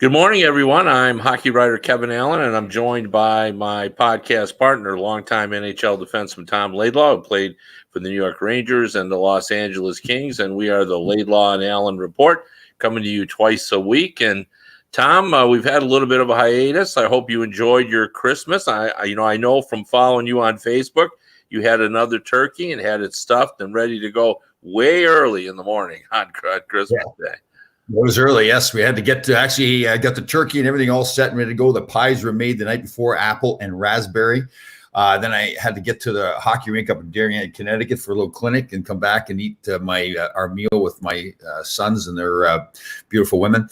Good morning, everyone. I'm hockey writer Kevin Allen, and I'm joined by my podcast partner, longtime NHL defenseman Tom Laidlaw, who played for the New York Rangers and the Los Angeles Kings. And we are the Laidlaw and Allen Report, coming to you twice a week. And Tom, we've had a little bit of a hiatus. I hope you enjoyed your Christmas. I know from following you on Facebook, you had another turkey and had it stuffed and ready to go way early in the morning on Christmas Day. It was early, yes. We had to get to actually got the turkey and everything all set and ready to go. The pies were made the night before, apple and raspberry. Then I had to get to the hockey rink up in Darien, Connecticut for a little clinic and come back and eat our meal with my sons and their beautiful women.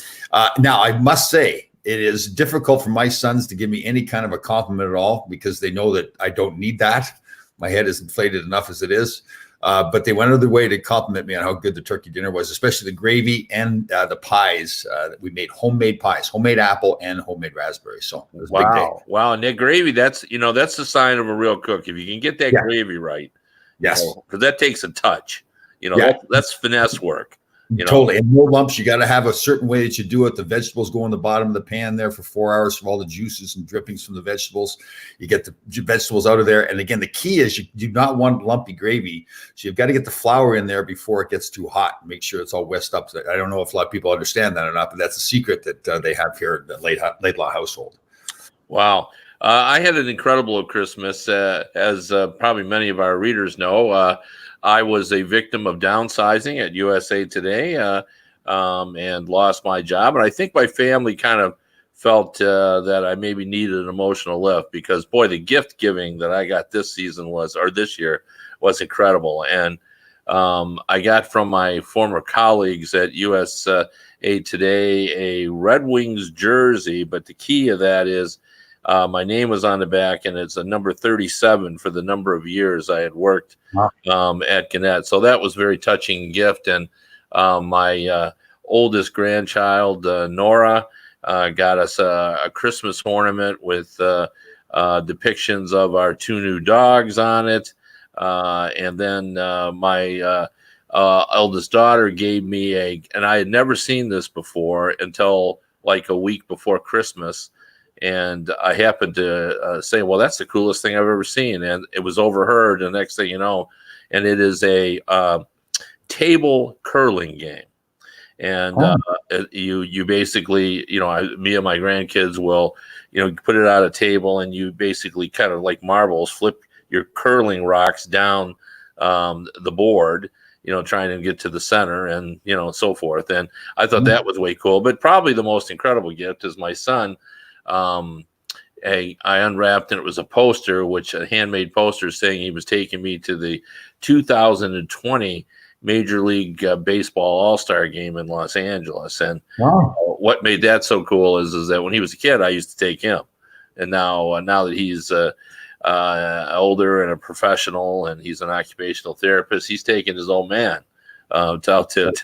Now, I must say, it is difficult for my sons to give me any kind of a compliment at all because they know that I don't need that. My head is inflated enough as it is. But they went out of their way to compliment me on how good the turkey dinner was, especially the gravy and the pies. We made homemade pies, homemade apple and homemade raspberry. So it was a big day. Wow. And that gravy, that's the sign of a real cook. If you can get that gravy right. Yes. Because that takes a touch. That's finesse work. Totally. And no lumps. You got to have a certain way that you do it. The vegetables go in the bottom of the pan there for 4 hours from all the juices and drippings from the vegetables. You get the vegetables out of there. And again, the key is you do not want lumpy gravy. So you've got to get the flour in there before it gets too hot. Make sure it's all whisked up. I don't know if a lot of people understand that or not, but that's a secret that they have here at the Laidlaw household. Wow. I had an incredible Christmas, as probably many of our readers know. I was a victim of downsizing at USA Today and lost my job. And I think my family kind of felt that I maybe needed an emotional lift because, boy, the gift giving that I got this year was incredible. And I got from my former colleagues at USA Today a Red Wings jersey. But the key of that is my name was on the back, and it's a number 37 for the number of years I had worked at Gannett. So that was a very touching gift. And my oldest grandchild, Nora, got us a Christmas ornament with depictions of our two new dogs on it. And then my eldest daughter gave me and I had never seen this before until like a week before Christmas. And I happened to say, well, that's the coolest thing I've ever seen. And it was overheard. And the next thing you know, and it is a table curling game. And you basically, me and my grandkids will, put it on a table and you basically kind of like marbles, flip your curling rocks down the board, trying to get to the center and, so forth. And I thought that was way cool. But probably the most incredible gift is my son. I unwrapped, and it was a poster, a handmade poster saying he was taking me to the 2020 Major League Baseball All-Star game in Los Angeles. And what made that so cool is that when he was a kid, I used to take him. And now that he's older and a professional and he's an occupational therapist, he's taking his old man to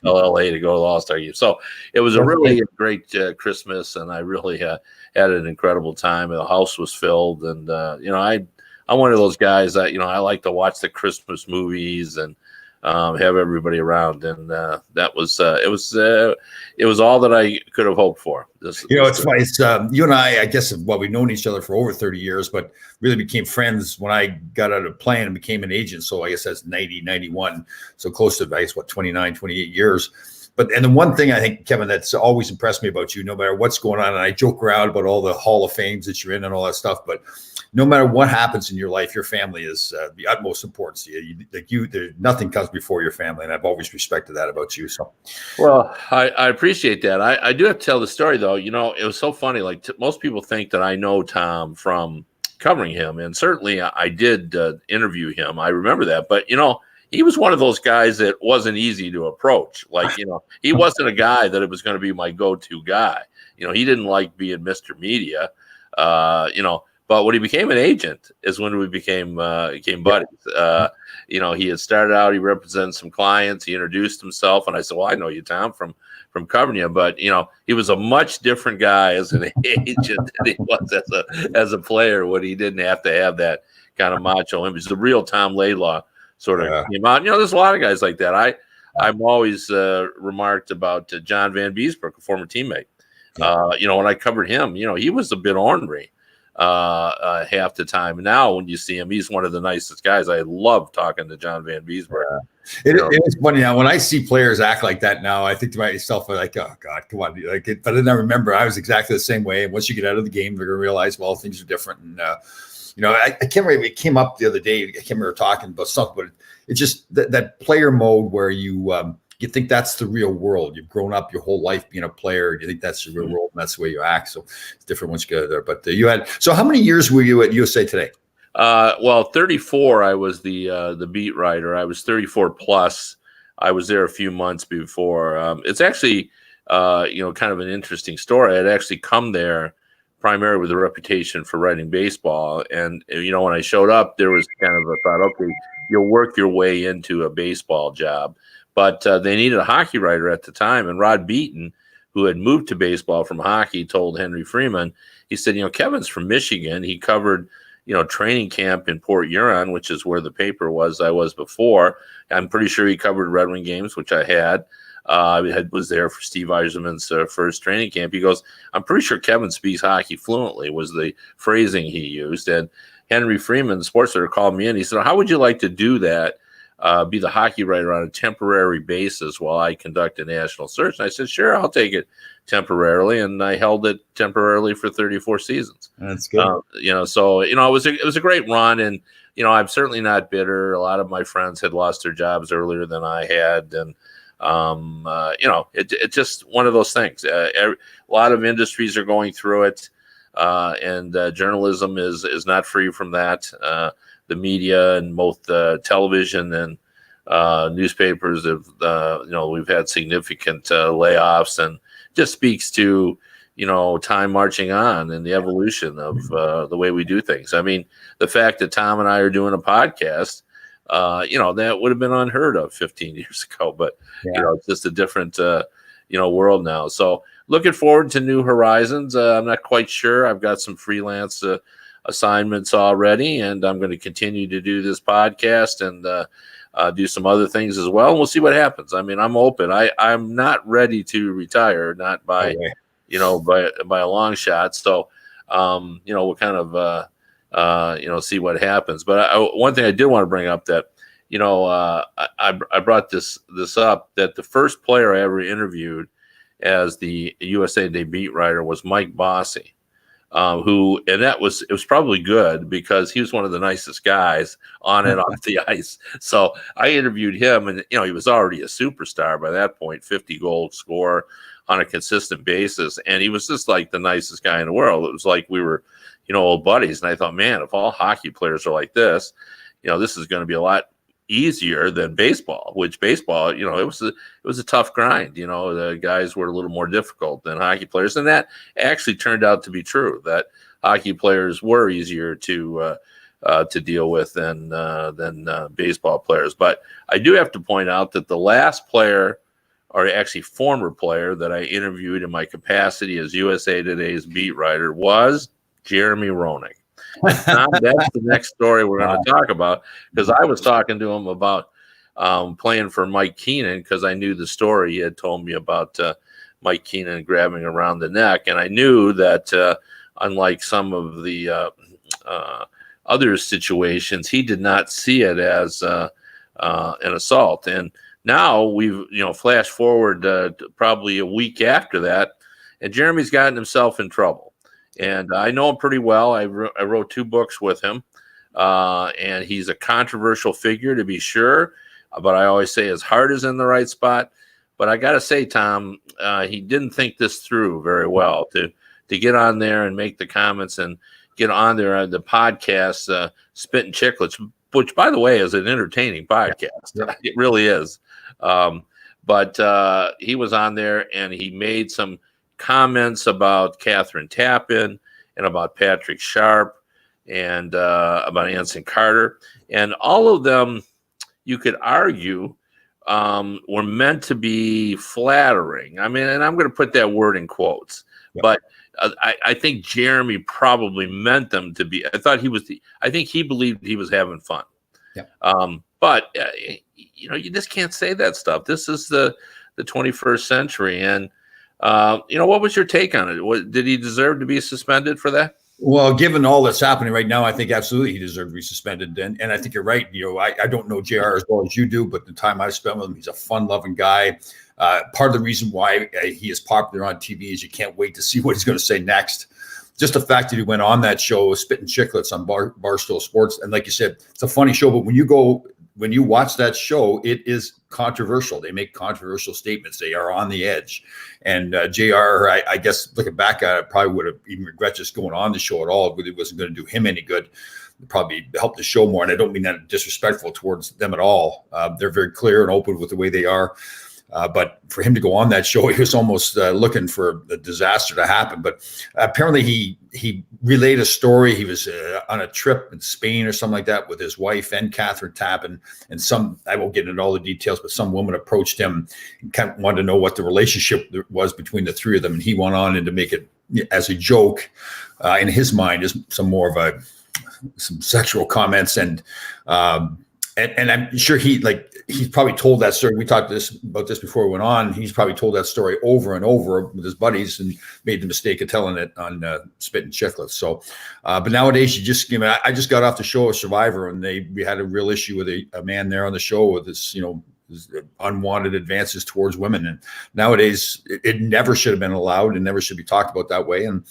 LA to go to the All-Star game. So it was a really great Christmas, and I really had an incredible time. The house was filled, and I'm one of those guys that I like to watch the Christmas movies and have everybody around, and that was it was all that I could have hoped for. It's funny. It's you and I guess, we've known each other for over 30 years, but really became friends when I got out of playing and became an agent. So I guess that's 90, 91. So close to, 29, 28 years. And the one thing I think, Kevin, that's always impressed me about you, no matter what's going on, and I joke around about all the Hall of Fames that you're in and all that stuff, but no matter what happens in your life, your family is the utmost importance to you. Nothing comes before your family, and I've always respected that about you. So, well, I appreciate that. I do have to tell the story, though. It was so funny. Like most people think that I know Tom from covering him, and certainly I did interview him. I remember that, but he was one of those guys that wasn't easy to approach. Like, he wasn't a guy that it was going to be my go-to guy. He didn't like being Mr. Media, but when he became an agent is when we became buddies. He had started out, he represented some clients, he introduced himself, and I said, well, I know you, Tom, from covering you, but he was a much different guy as an agent than he was as a player when he didn't have to have that kind of macho image. The real Tom Laidlaw sort of came out. There's a lot of guys like that. I'm always remarked about John Van Beesbrook, a former teammate. When I covered him, he was a bit ornery half the time. Now, when you see him, he's one of the nicest guys. I love talking to John Van Beesbroek. It is funny now when I see players act like that. Now I think to myself, like, oh God, come on! But then I remember I was exactly the same way. And once you get out of the game, they're gonna realize, well, things are different. And I can't remember. It came up the other day. I can't remember talking about stuff, but it's just that player mode where you think that's the real world. You've grown up your whole life being a player. You think that's the real world, and that's the way you act. So it's different once you get there. But so how many years were you at USA Today? 34. I was the beat writer. I was 34 plus. I was there a few months before. It's actually, kind of an interesting story. I had actually come there primarily with a reputation for writing baseball, and when I showed up, there was kind of a thought, okay, you'll work your way into a baseball job. But they needed a hockey writer at the time, and Rod Beaton, who had moved to baseball from hockey, told Henry Freeman, he said, Kevin's from Michigan. He covered training camp in Port Huron, which is where the paper was I was before. I'm pretty sure he covered Red Wing games, which I had. Was there for Steve Yzerman's first training camp. He goes, I'm pretty sure Kevin speaks hockey fluently, was the phrasing he used. And Henry Freeman, the sports editor, called me in. He said, how would you like to do that? Be the hockey writer on a temporary basis while I conduct a national search. And I said, sure, I'll take it temporarily. And I held it temporarily for 34 seasons. That's good. So it was a great run. And, I'm certainly not bitter. A lot of my friends had lost their jobs earlier than I had. And, it's just one of those things. A lot of industries are going through it. And journalism is not free from that. The media and both television and newspapers have, we've had significant layoffs, and just speaks to, time marching on and the evolution of the way we do things. I mean, the fact that Tom and I are doing a podcast, that would have been unheard of 15 years ago, but it's just a different, world now. So looking forward to new horizons. I'm not quite sure. I've got some freelance assignments already, and I'm going to continue to do this podcast and do some other things as well. And we'll see what happens. I mean, I'm open. I'm not ready to retire, not by, by a long shot. So, we'll kind of, see what happens. But one thing I did want to bring up that, I brought this up, that the first player I ever interviewed as the USA Today beat writer was Mike Bossy. It was probably good because he was one of the nicest guys on and off the ice. So I interviewed him, and he was already a superstar by that point, 50-goal scorer on a consistent basis, and he was just like the nicest guy in the world. It was like we were, old buddies. And I thought, man, if all hockey players are like this, this is going to be a lot easier than baseball. Which baseball, it was a tough grind. The guys were a little more difficult than hockey players, and that actually turned out to be true. That hockey players were easier to deal with than baseball players. But I do have to point out that the last player, or actually former player, that I interviewed in my capacity as USA Today's beat writer was Jeremy Roenick. That's the next story we're going to talk about, because I was talking to him about playing for Mike Keenan, because I knew the story he had told me about Mike Keenan grabbing around the neck, and I knew that unlike some of the other situations, he did not see it as an assault. And now we've flash forward to probably a week after that, and Jeremy's gotten himself in trouble. And I know him pretty well. I wrote 2 books with him, and he's a controversial figure, to be sure. But I always say his heart is in the right spot. But I got to say, Tom, he didn't think this through very well to get on there and make the comments and get on there on the podcast, Spittin' Chicklets, which, by the way, is an entertaining podcast. Yeah. It really is. But he was on there, and he made some comments about Catherine Tappan and about Patrick Sharp and about Anson Carter. And all of them, you could argue, were meant to be flattering. I mean, and I'm going to put that word in quotes, but I think Jeremy probably meant them to be. I think he believed he was having fun. Yeah. But you just can't say that stuff. This is the 21st century, and What was your take on it? Did he deserve to be suspended for that? Well, given all that's happening right now, I think absolutely he deserves to be suspended. And I think you're right. I don't know JR as well as you do, but the time I've spent with him, he's a fun-loving guy. Part of the reason why he is popular on TV is you can't wait to see what he's going to say next. Just the fact that he went on that show, Spittin' Chicklets on Barstool Sports, and like you said, it's a funny show. But when you watch that show, it is controversial. They make controversial statements. They are on the edge. And JR, I guess looking back at it, probably would have even regret just going on the show at all. It wasn't going to do him any good. It probably helped the show more. And I don't mean that disrespectful towards them at all. They're very clear and open with the way they are. But for him to go on that show, he was almost looking for a disaster to happen. But apparently he relayed a story. He was on a trip in Spain or something like that with his wife and Catherine Tappan. And I won't get into all the details, but some woman approached him and kind of wanted to know what the relationship was between the three of them. And he went on and to make it as a joke in his mind is some sexual comments and I'm sure he's probably told that story. We talked about this before we went on. He's probably told that story over and over with his buddies and made the mistake of telling it on Spittin' Chicklets. So, but nowadays I just got off the show of Survivor, and we had a real issue with a man there on the show with his unwanted advances towards women. And nowadays it never should have been allowed and never should be talked about that way. And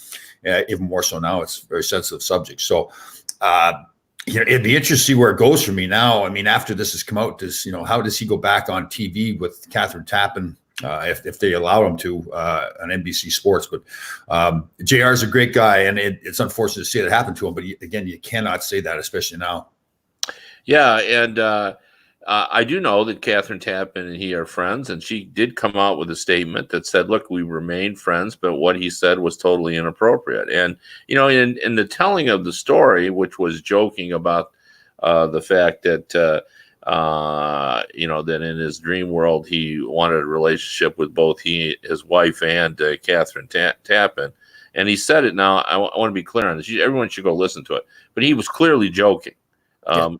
even more so now, it's a very sensitive subject. So, it'd be interesting to see where it goes for me now. I mean, after this has come out, how does he go back on TV with Catherine Tappan if they allow him to on NBC Sports? But JR is a great guy, and it's unfortunate to see it happen to him. But again, you cannot say that, especially now. Yeah, and I do know that Catherine Tappan and he are friends, and she did come out with a statement that said, look, we remain friends, but what he said was totally inappropriate. And, in the telling of the story, which was joking about the fact that, that in his dream world, he wanted a relationship with both his wife and Catherine Tappan. And he said it now, I want to be clear on this. Everyone should go listen to it. But he was clearly joking.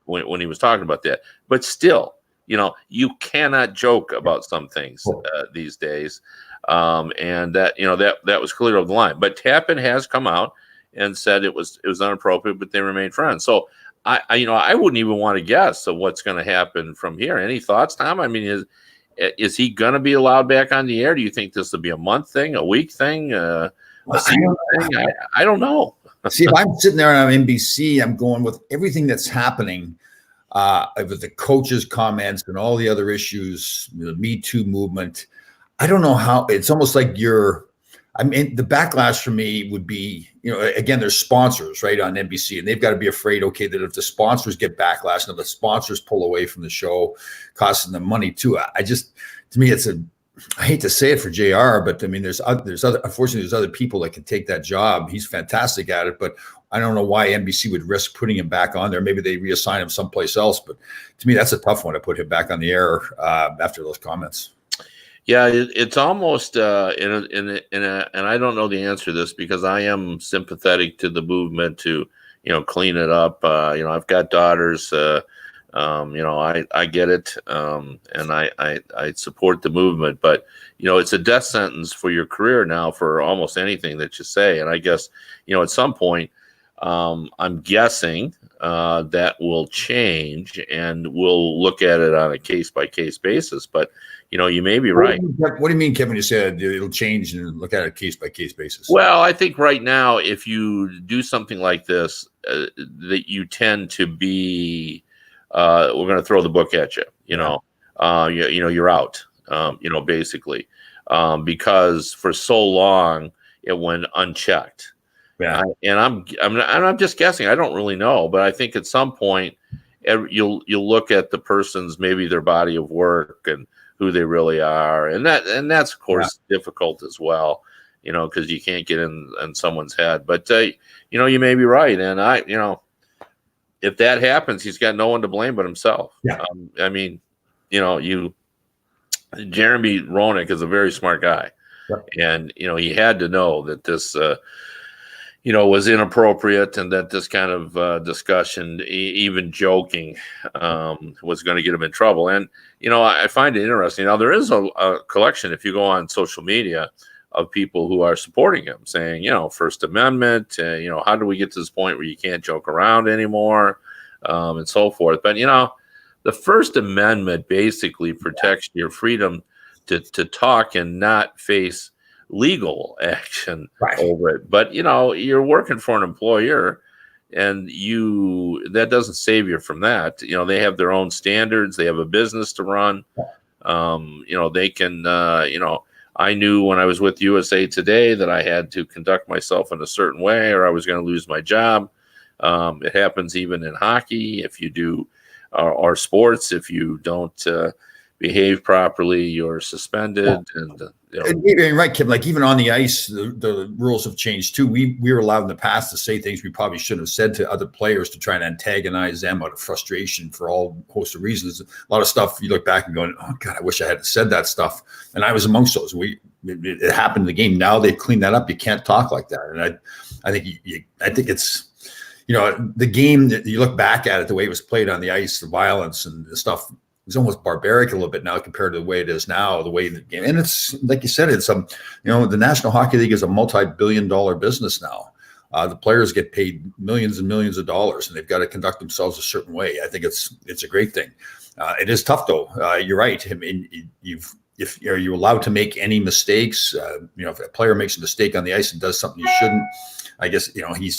When he was talking about that, but still, you cannot joke about some things these days, and that was clear of the line. But Tappan has come out and said it was inappropriate, but they remain friends. So I wouldn't even want to guess of what's going to happen from here. Any thoughts, Tom? I mean, is he going to be allowed back on the air? Do you think this will be a month thing, a week thing, a season thing? I don't know. See, if I'm sitting there on NBC, I'm going with everything that's happening with the coaches' comments and all the other issues, the Me Too movement. I don't know how it's almost like the backlash for me would be, again, there's sponsors right on NBC, and they've got to be afraid, okay, that if the sponsors get backlash and if the sponsors pull away from the show, costing them money too. To me, I hate to say it for JR, but I mean, unfortunately, there's other people that can take that job. He's fantastic at it, but I don't know why NBC would risk putting him back on there. Maybe they reassign him someplace else, but to me, that's a tough one to put him back on the air after those comments. Yeah, it's almost and I don't know the answer to this because I am sympathetic to the movement to clean it up. I've got daughters. I get it, and I support the movement, but it's a death sentence for your career now for almost anything that you say. And I guess at some point, I'm guessing that will change, and we'll look at it on a case by case basis. But you may be right. What do you mean, Kevin? You said it'll change and look at it case by case basis. Well, I think right now, if you do something like this, that you tend to be. We're going to throw the book at you, you're out, basically, because for so long it went unchecked. Yeah. And I'm just guessing. I don't really know, but I think at some point you'll look at the person's, maybe their body of work and who they really are. And that's of course difficult as well, because you can't get in someone's head, but you may be right. And if that happens, he's got no one to blame but himself. Yeah. Jeremy Roenick is a very smart guy. Yep. And, he had to know that this, was inappropriate and that this kind of discussion, even joking, was going to get him in trouble. And, I find it interesting. Now, there is a collection, if you go on social media, of people who are supporting him, saying, First Amendment, how do we get to this point where you can't joke around anymore, and so forth. But, the First Amendment basically protects your freedom to talk and not face legal action over it. But, you're working for an employer, and that doesn't save you from that. They have their own standards. They have a business to run. They can, I knew when I was with USA Today that I had to conduct myself in a certain way or I was going to lose my job. It happens even in hockey. If you do, or sports, if you don't behave properly, you're suspended. And right, Kim, like even on the ice, the rules have changed too. We were allowed in the past to say things we probably shouldn't have said to other players to try and antagonize them out of frustration for all host of reasons. A lot of stuff you look back and going, oh God, I wish I had said that stuff. And I was amongst those. It happened in the game. Now they've cleaned that up. You can't talk like that. And I think it's, the game that you look back at it, the way it was played on the ice, the violence and the stuff, it's almost barbaric a little bit now compared to the way it is now, the way the game. And it's like you said, it's the National Hockey League is a multi-billion-dollar business now. The players get paid millions and millions of dollars, and they've got to conduct themselves a certain way. I think it's a great thing. It is tough though. You're right. I mean, if you're allowed to make any mistakes, if a player makes a mistake on the ice and does something you shouldn't, I guess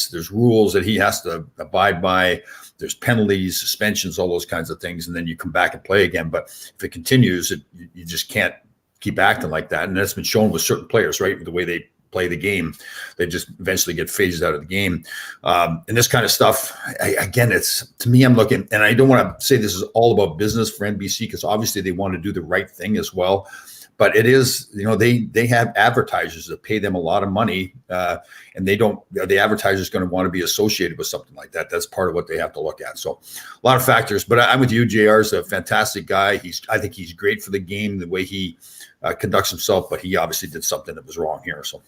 there's rules that he has to abide by. There's penalties, suspensions, all those kinds of things, and then you come back and play again. But if it continues, you just can't keep acting like that. And that's been shown with certain players, right? The way they play the game, they just eventually get phased out of the game. And this kind of stuff, it's to me, I'm looking, and I don't want to say this is all about business for NBC because obviously they want to do the right thing as well. But it is, they have advertisers that pay them a lot of money, and the advertiser is going to want to be associated with something like that. That's part of what they have to look at. So a lot of factors, but I'm with you. JR is a fantastic guy. I think he's great for the game, the way he conducts himself, but he obviously did something that was wrong here. So,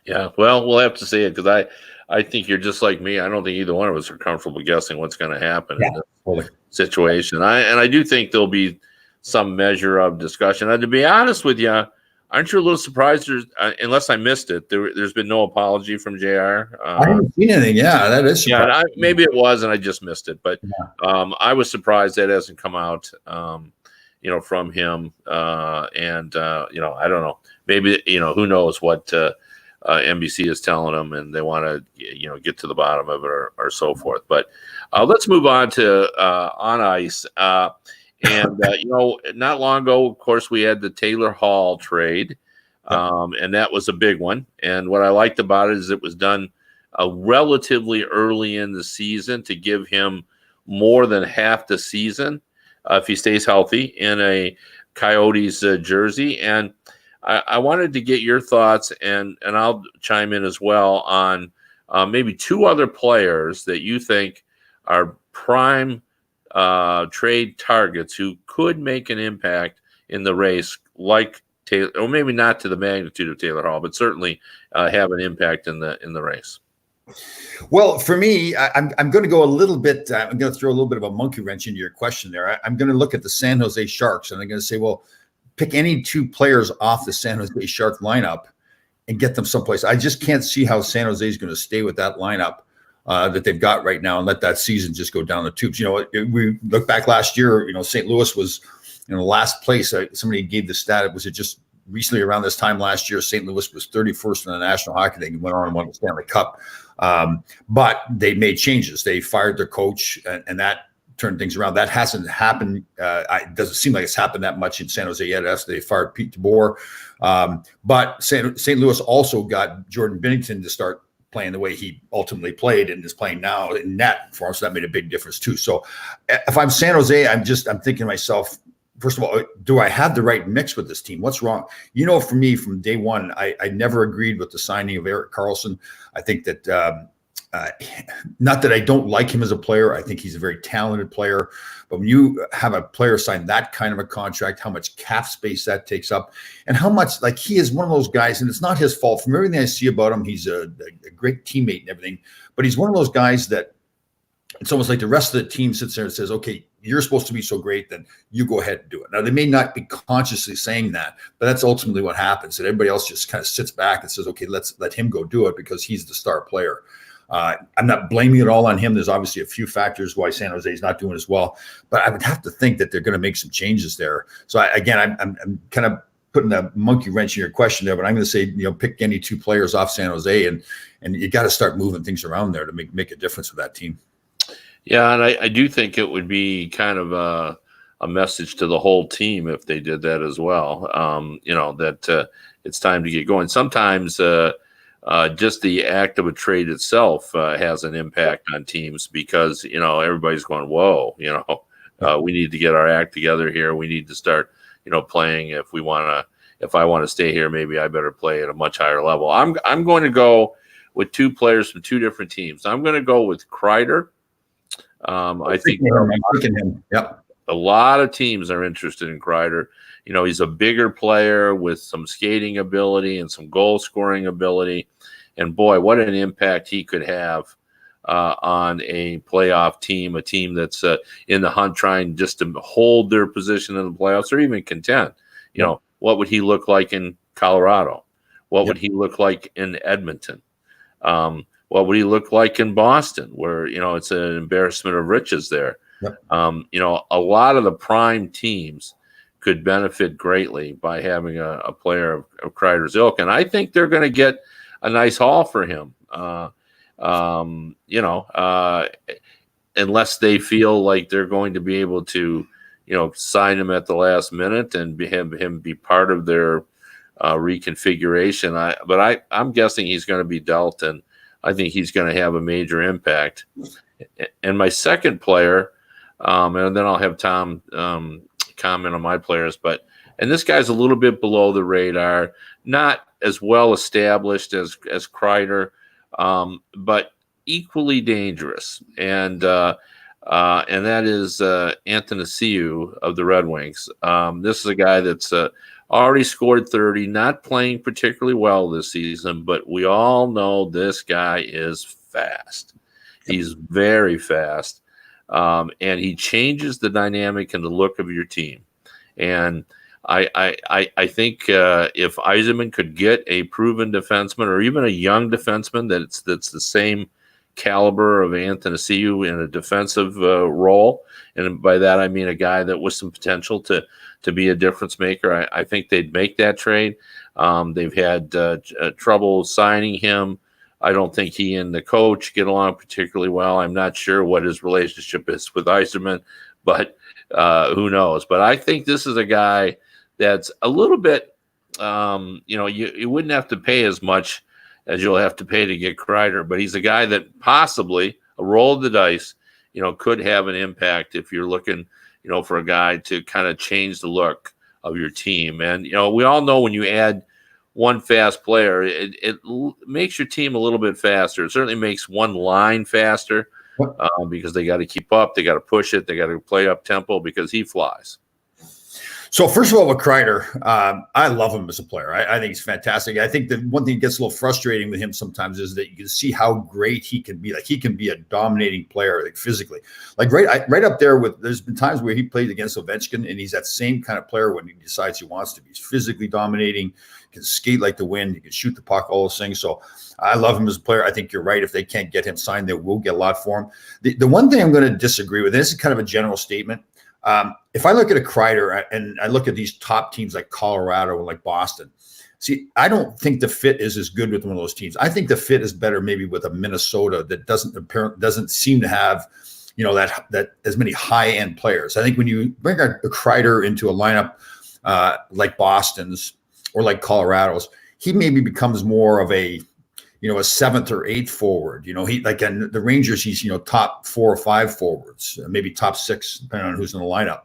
yeah, well, we'll have to see it because I think you're just like me. I don't think either one of us are comfortable guessing what's going to happen in this situation. I do think there'll be some measure of discussion. And to be honest with you, aren't you a little surprised? Unless I missed it, there's been no apology from JR. I haven't seen anything. Yeah, that is surprising. Yeah, maybe it was, and I just missed it. But I was surprised that hasn't come out, from him. I don't know. Maybe who knows what NBC is telling them, and they want to get to the bottom of it or so forth. But let's move on to on ice. And, not long ago, of course, we had the Taylor Hall trade, and that was a big one. And what I liked about it is it was done relatively early in the season to give him more than half the season if he stays healthy in a Coyotes jersey. And I wanted to get your thoughts, and I'll chime in as well on maybe two other players that you think are prime trade targets who could make an impact in the race, like Taylor, or maybe not to the magnitude of Taylor Hall, but certainly have an impact in the race. Well, for me, I'm going to go a little bit. I'm going to throw a little bit of a monkey wrench into your question there. I'm going to look at the San Jose Sharks, and I'm going to say, well, pick any two players off the San Jose Shark lineup and get them someplace. I just can't see how San Jose is going to stay with that lineup that they've got right now and let that season just go down the tubes. We look back last year, St. Louis was in the last place. Somebody gave the stat. Was it just recently around this time last year? St. Louis was 31st in the National Hockey League and went on and won the Stanley Cup. But they made changes. They fired their coach, and that turned things around. That hasn't happened. It doesn't seem like it's happened that much in San Jose yet. After they fired Pete DeBoer. But St. Louis also got Jordan Binnington to start playing the way he ultimately played and is playing now in net for him. So that made a big difference too. So if I'm San Jose, I'm thinking to myself, first of all, do I have the right mix with this team? What's wrong? For me, from day one, I never agreed with the signing of Erik Karlsson. I think that not that I don't like him as a player. I think he's a very talented player. But when you have a player sign that kind of a contract, how much cap space that takes up, and how much, he is one of those guys, and it's not his fault. From everything I see about him, he's a great teammate and everything. But he's one of those guys that it's almost like the rest of the team sits there and says, okay, you're supposed to be so great, then you go ahead and do it. Now, they may not be consciously saying that, but that's ultimately what happens. And everybody else just kind of sits back and says, okay, let's let him go do it because he's the star player. I'm not blaming it all on him. There's obviously a few factors why San Jose is not doing as well, but I would have to think that they're going to make some changes there. So I'm kind of putting a monkey wrench in your question there, but I'm going to say, pick any two players off San Jose, and you got to start moving things around there to make a difference with that team. Yeah, and I do think it would be kind of a message to the whole team if they did that as well. That it's time to get going. Sometimes just the act of a trade itself has an impact on teams because, everybody's going, whoa, we need to get our act together here. We need to start, playing if I want to stay here, maybe I better play at a much higher level. I'm going to go with two players from two different teams. I'm going to go with Kreider. I think a lot of teams are interested in Kreider. He's a bigger player with some skating ability and some goal scoring ability. And boy, what an impact he could have on a playoff team, a team that's in the hunt trying just to hold their position in the playoffs or even contend. What would he look like in Colorado? What would he look like in Edmonton? What would he look like in Boston, where, it's an embarrassment of riches there? Yep. A lot of the prime teams could benefit greatly by having a player of Kreider's ilk. And I think they're going to get a nice haul for him, unless they feel like they're going to be able to, sign him at the last minute and have him be part of their reconfiguration. But I'm guessing he's going to be dealt, and I think he's going to have a major impact. And my second player, and then I'll have Tom comment on my players, and this guy's a little bit below the radar, not as well established as Kreider, but equally dangerous. And that is Athanasiou of the Red Wings. This is a guy that's already scored 30, not playing particularly well this season, but we all know this guy is fast. He's very fast, and he changes the dynamic and the look of your team. And I think if Yzerman could get a proven defenseman or even a young defenseman that's the same caliber of Athanasiou in a defensive role, and by that I mean a guy that with some potential to be a difference maker, I think they'd make that trade. They've had trouble signing him. I don't think he and the coach get along particularly well. I'm not sure what his relationship is with Yzerman, but who knows? But I think this is a guy that's a little bit, you wouldn't have to pay as much as you'll have to pay to get Kreider, but he's a guy that possibly a roll of the dice, could have an impact if you're looking, for a guy to kind of change the look of your team. And, we all know when you add one fast player, it makes your team a little bit faster. It certainly makes one line faster because they got to keep up. They got to push it. They got to play up tempo because he flies. So first of all, with Kreider, I love him as a player. I think he's fantastic. I think the one thing that gets a little frustrating with him sometimes is that you can see how great he can be. Like he can be a dominating player, like physically, like right up there with. There's been times where he played against Ovechkin, and he's that same kind of player when he decides he wants to be. He's physically dominating, can skate like the wind, he can shoot the puck, all those things. So I love him as a player. I think you're right. If they can't get him signed, they will get a lot for him. The one thing I'm going to disagree with, and this is kind of a general statement. If I look at a Kreider and I look at these top teams like Colorado or like Boston, see, I don't think the fit is as good with one of those teams. I think the fit is better maybe with a Minnesota that doesn't seem to have, that as many high end players. I think when you bring a Kreider into a lineup like Boston's or like Colorado's, he maybe becomes more of a seventh or eighth forward. He like in the Rangers, he's top 4 or 5 forwards, maybe top 6, depending on who's in the lineup.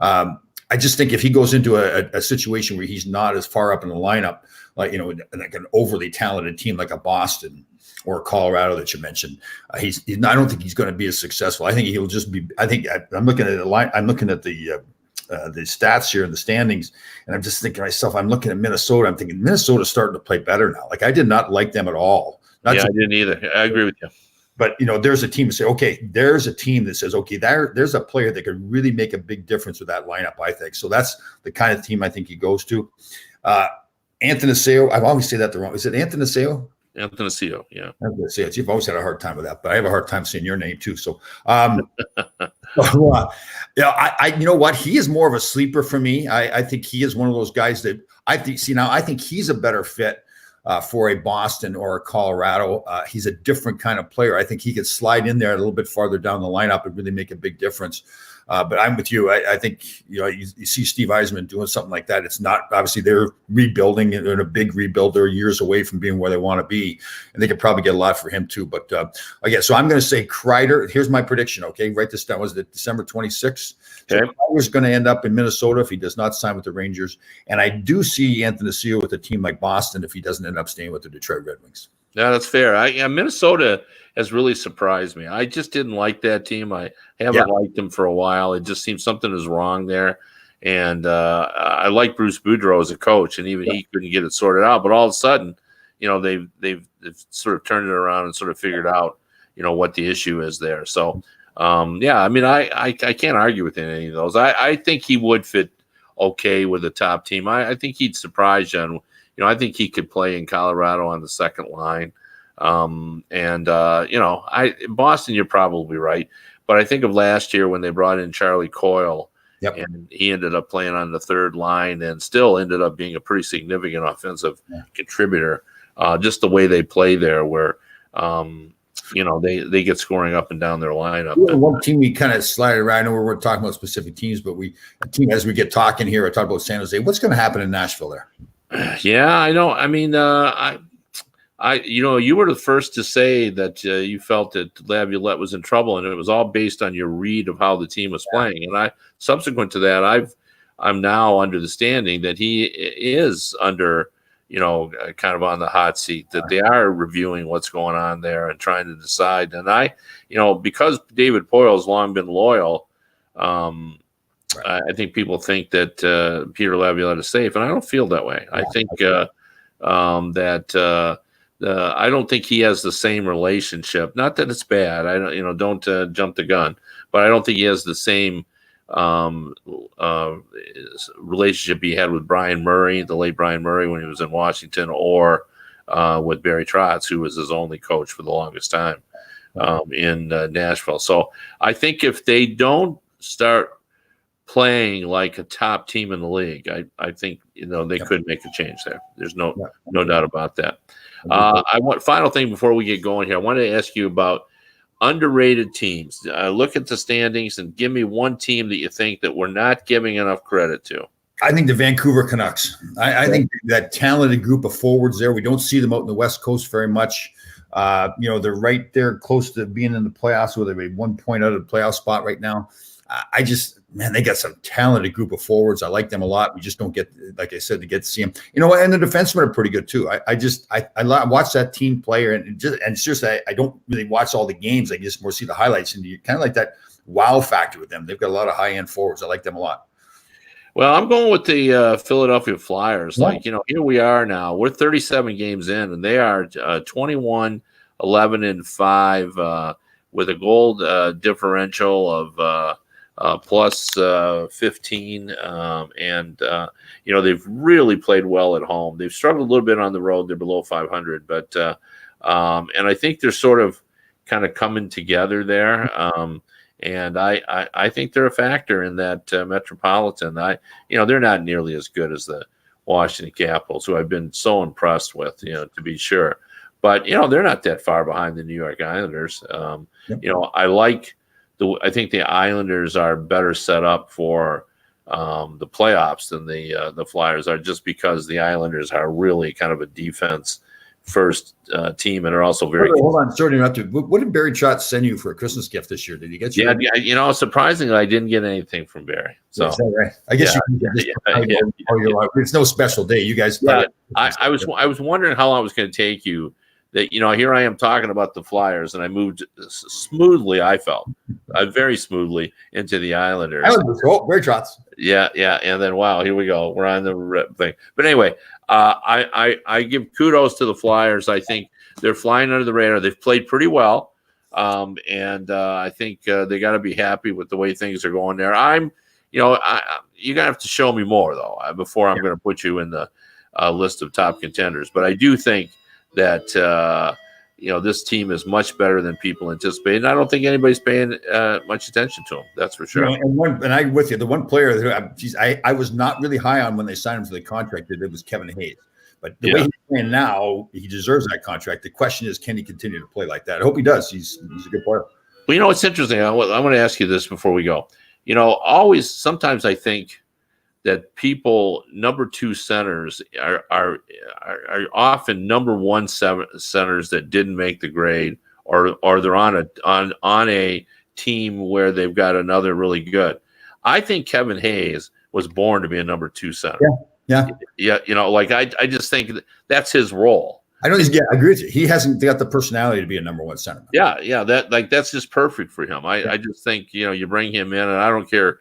I just think if he goes into a situation where he's not as far up in the lineup, like like an overly talented team like a Boston or Colorado that you mentioned, I don't think he's going to be as successful. I think he'll just be. I think I'm looking at the line. I'm looking at the stats here in the standings, and I'm just thinking to myself, I'm looking at Minnesota. I'm thinking Minnesota's starting to play better now. Like I did not like them at all. I didn't either. I agree with you. But there's a team to say, okay, there's a team that says, okay, there's a player that could really make a big difference with that lineup, I think. So that's the kind of team I think he goes to. Athanasiou, I've always said that the wrong. Is it Athanasiou? Athanasiou, yeah. You've always had a hard time with that, but I have a hard time saying your name too. So, you know what? He is more of a sleeper for me. I think he is one of those guys that I think he's a better fit for a Boston or a Colorado. He's a different kind of player. I think he could slide in there a little bit farther down the lineup and really make a big difference. But I'm with you. I think, you see Steve Yzerman doing something like that. It's not, obviously they're rebuilding and in a big rebuild. They're years away from being where they want to be, and they could probably get a lot for him too. But again, so I'm going to say Kreider. Here's my prediction. Okay. Write this down. Was it December 26th? Okay. So Kreider's going to end up in Minnesota if he does not sign with the Rangers. And I do see Athanasiou with a team like Boston if he doesn't end up staying with the Detroit Red Wings. Yeah, that's fair. Minnesota has really surprised me. I just didn't like that team. I haven't liked them for a while. It just seems something is wrong there. And I like Bruce Boudreau as a coach, and even he couldn't get it sorted out. But all of a sudden, they've sort of turned it around and sort of figured out, what the issue is there. So, I can't argue with any of those. I think he would fit okay with the top team. I think he'd surprise you. And, I think he could play in Colorado on the second line. Boston, you're probably right. But I think of last year when they brought in Charlie Coyle, and he ended up playing on the third line and still ended up being a pretty significant offensive contributor. Just the way they play there, where they get scoring up and down their lineup. One team we kind of slide around. I know we're talking about specific teams, but a team as we get talking here, I talk about San Jose. What's going to happen in Nashville there? Yeah, I know. I mean, you were the first to say that you felt that Laviolette was in trouble, and it was all based on your read of how the team was playing. And subsequent to that, I'm now under the standing that he is under, kind of on the hot seat, that they are reviewing what's going on there and trying to decide. And because David Poile has long been loyal, I think people think that Peter Laviolette is safe, and I don't feel that way. I think that I don't think he has the same relationship. Not that it's bad. I don't jump the gun, but I don't think he has the same relationship he had with Brian Murray, the late Brian Murray, when he was in Washington, or with Barry Trotz, who was his only coach for the longest time in Nashville. So I think if they don't start playing like a top team in the league, I think they could make a change there. There's no doubt about that. Final thing before we get going here, I wanted to ask you about underrated teams. Look at the standings and give me one team that you think that we're not giving enough credit to. I think the Vancouver Canucks. I think that talented group of forwards there, we don't see them out in the West Coast very much. They're right there close to being in the playoffs, where they're 1 point out of the playoff spot right now. They got some talented group of forwards. I like them a lot. We just don't get, like I said, to get to see them. And the defensemen are pretty good too. I watch that team play, and it's just I don't really watch all the games. I just more see the highlights, and you kind of like that wow factor with them. They've got a lot of high end forwards. I like them a lot. Well, I'm going with the Philadelphia Flyers. Here we are now. We're 37 games in, and they are 21, 11, and 5 with a goal differential of plus 15. They've really played well at home. They've struggled a little bit on the road. They're below 500, but and I think they're sort of kind of coming together there. And I think they're a factor in that Metropolitan. They're not nearly as good as the Washington Capitals, who I've been so impressed with, to be sure. But, they're not that far behind the New York Islanders. I think the Islanders are better set up for the playoffs than the Flyers are, just because the Islanders are really kind of a defense first team, and are also very. Hold on, sorry to interrupt you. What did Barry Trotz send you for a Christmas gift this year? Did he get you? Yeah, surprisingly, I didn't get anything from Barry. So is that right? I guess it's no special day. You guys. Yeah, I was wondering how long it was going to take you. That here I am talking about the Flyers, and I moved smoothly. I felt very smoothly into the Islanders. Barry Trotz. Yeah, and then wow, here we go. We're on the thing. But anyway, I give kudos to the Flyers. I think they're flying under the radar. They've played pretty well. And I think they got to be happy with the way things are going there. You're gonna have to show me more though before I'm going to put you in the list of top contenders. But I do think that this team is much better than people anticipated. And I don't think anybody's paying much attention to them. That's for sure. And I'm with you. The one player that I was not really high on when they signed him to the contract that was Kevin Hayes. But the way he's playing now, he deserves that contract. The question is, can he continue to play like that? I hope he does. He's a good player. Well, it's interesting. I want to ask you this before we go. Sometimes I think that people number 2 centers are often number 1 centers that didn't make the grade, or they're on a team where they've got another really good. I think Kevin Hayes was born to be a number 2 center. Yeah. I just think that's his role. I agree with you. He hasn't got the personality to be a number 1 center. Yeah. That's just perfect for him. I just think, you bring him in, and I don't care,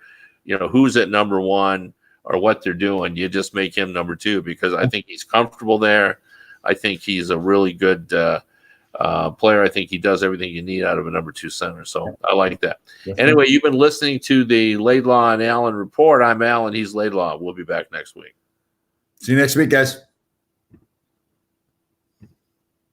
who's at number 1 or what they're doing. You just make him number 2 because I think he's comfortable there. I think he's a really good player. I think he does everything you need out of a number 2 center. So I like that. Anyway, you've been listening to the Laidlaw and Allen Report. I'm Allen. He's Laidlaw. We'll be back next week. See you next week, guys.